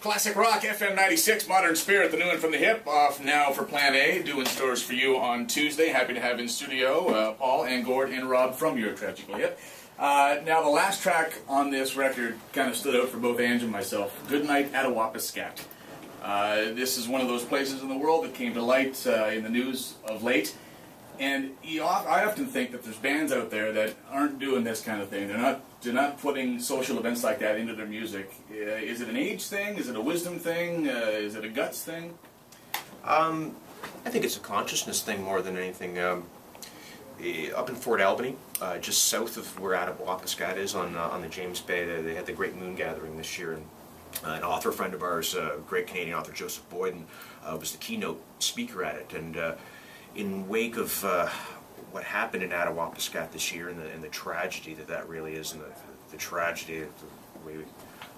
Classic Rock, FM 96, Modern Spirit, the new one from the hip, off now for Plan A, doing stores for you on Tuesday. Happy to have in studio Paul and Gord and Rob from your Tragically Hip. Now, the last track on this record kind of stood out for both Ange and myself, Goodnight at Awapiskat. This is one of those places in the world that came to light in the news of late. And I often think that there's bands out there that aren't doing this kind of thing. They're not putting social events like that into their music. Is it an age thing? Is it a wisdom thing? Is it a guts thing? I think it's a consciousness thing more than anything. Up in Fort Albany, just south of where Attawapiskat is on the James Bay, they had the Great Moon Gathering this year, and an author friend of ours, great Canadian author Joseph Boyden, was the keynote speaker at it. And in wake of what happened in Attawapiskat this year, and the tragedy that really is, and the tragedy of the way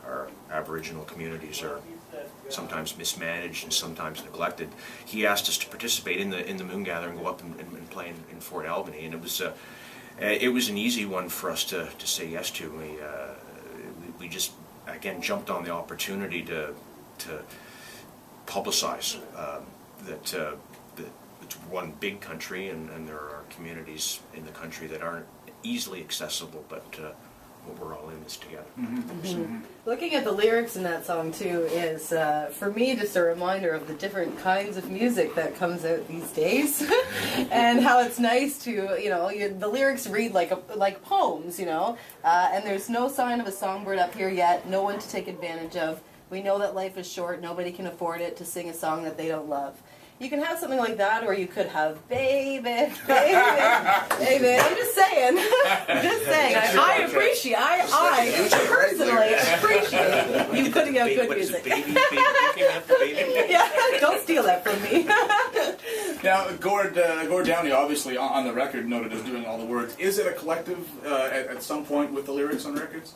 our Aboriginal communities are sometimes mismanaged and sometimes neglected, he asked us to participate in the Moon Gathering, go up and play in Fort Albany, and it was an easy one for us to say yes to. We just again jumped on the opportunity to publicize that it's one big country, and there are communities in the country that aren't easily accessible, but we're all in this together. Looking at the lyrics in that song too is, for me, just a reminder of the different kinds of music that comes out these days, and how it's nice to, the lyrics read like poems, and there's no sign of a songbird up here yet, no one to take advantage of. We know that life is short, nobody can afford it to sing a song that they don't love. You can have something like that, or you could have baby, baby, baby. I'm just saying. I personally appreciate you putting out good music. Baby came after baby. Yeah, don't steal that from me. Now, Gord Downey, obviously on the record, noted as doing all the words. Is it a collective at some point with the lyrics on records?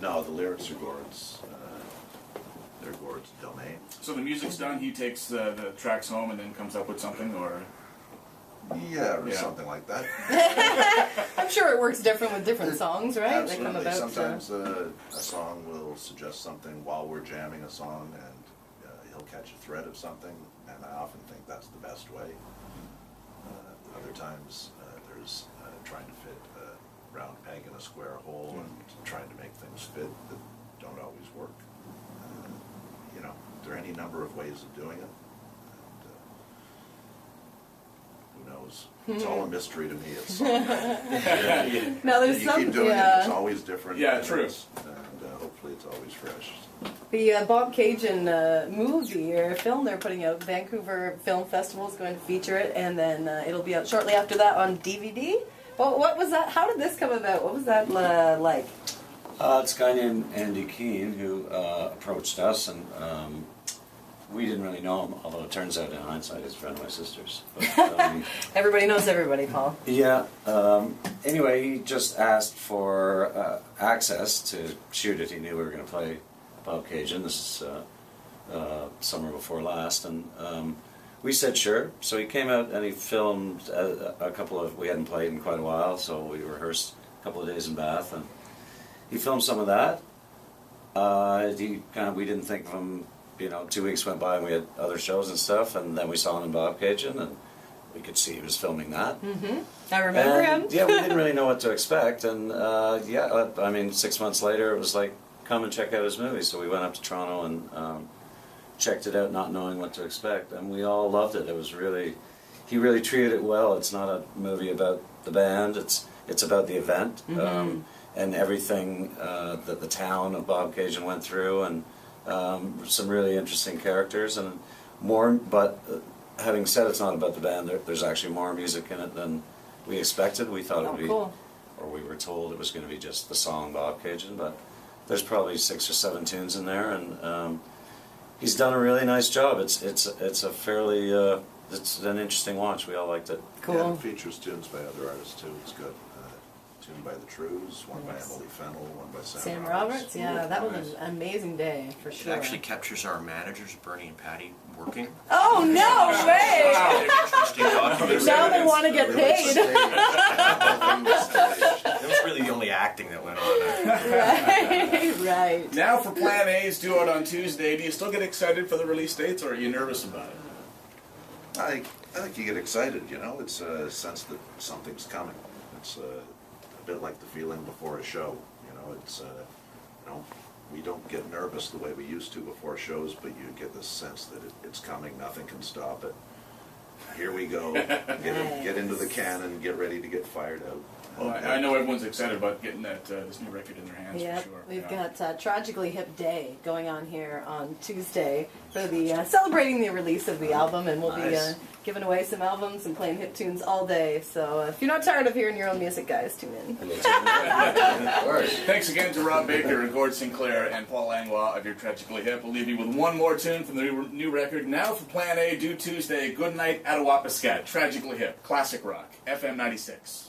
No, the lyrics are Gord's. They're Gord's domain. So the music's done, he takes the tracks home and then comes up with something, or? Yeah, or something like that. I'm sure it works different with different songs, right? Absolutely. They come about, sometimes a song will suggest something while we're jamming a song, and he'll catch a thread of something, and I often think that's the best way. Other times there's trying to fit a round peg in a square hole, and trying to make things fit that don't always work. There are any number of ways of doing it. And, who knows? It's all a mystery to me. It's Now there's you keep doing it, it's always different. Yeah, true. And hopefully it's always fresh. The Bob Cajun movie or film they're putting out, Vancouver Film Festival is going to feature it, and then it'll be out shortly after that on DVD. Well, what was that? How did this come about? What was that like? It's a guy named Andy Keane who approached us, and we didn't really know him, although it turns out in hindsight he's a friend of my sister's. But, everybody knows everybody, Paul. Yeah. Anyway, he just asked for access to shoot it. He knew we were going to play Bob Cajun. This is summer before last, and we said sure. So he came out and he filmed a couple of, we hadn't played in quite a while, so we rehearsed a couple of days in Bath, and he filmed some of that. We didn't think of him, 2 weeks went by and we had other shows and stuff, and then we saw him in Bob Cajun, and we could see he was filming that. I remember him. Yeah, we didn't really know what to expect, and 6 months later it was like, come and check out his movie. So we went up to Toronto and checked it out, not knowing what to expect, and we all loved it. It was he really treated it well. It's not a movie about the band, it's about the event. And everything that the town of Bob Cajun went through, and some really interesting characters, and more. But having said it's not about the band, there's actually more music in it than we expected. We thought it would be, or we were told it was going to be just the song Bob Cajun, but there's probably 6 or 7 tunes in there, and he's done a really nice job. It's a fairly it's an interesting watch. We all liked it. Cool. And it features tunes by other artists too. It's good. Tune by the Trews, one by Emily Fennell, one by Sam Roberts. Yeah, that was an amazing day, for sure. It actually captures our managers, Bernie and Patty, working. Oh, no way! Wow. Now they want to get paid. That was really the only acting that went on there. Right, right. Now for Plan A's due out on Tuesday. Do you still get excited for the release dates, or are you nervous about it? I think you get excited, you know, it's a sense that something's coming. It's a bit like the feeling before a show, you know, it's, you know, we don't get nervous the way we used to before shows, but you get this sense that it's coming, nothing can stop it. Here we go, get into the cannon, get ready to get fired out. Well, I know everyone's excited about getting that this new record in their hands Yep, for sure. we've Yeah. got Tragically Hip Day going on here on Tuesday for the celebrating the release of the album, and we'll be Nice. giving away some albums and playing hip tunes all day. So if you're not tired of hearing your own music, guys, tune in. Of course. Thanks again to Rob Baker, Gord Sinclair, and Paul Langlois of your Tragically Hip. We'll leave you with one more tune from the new record. Now for Plan A, due Tuesday. Good night, Attawapiskat. Tragically Hip, classic rock, FM 96.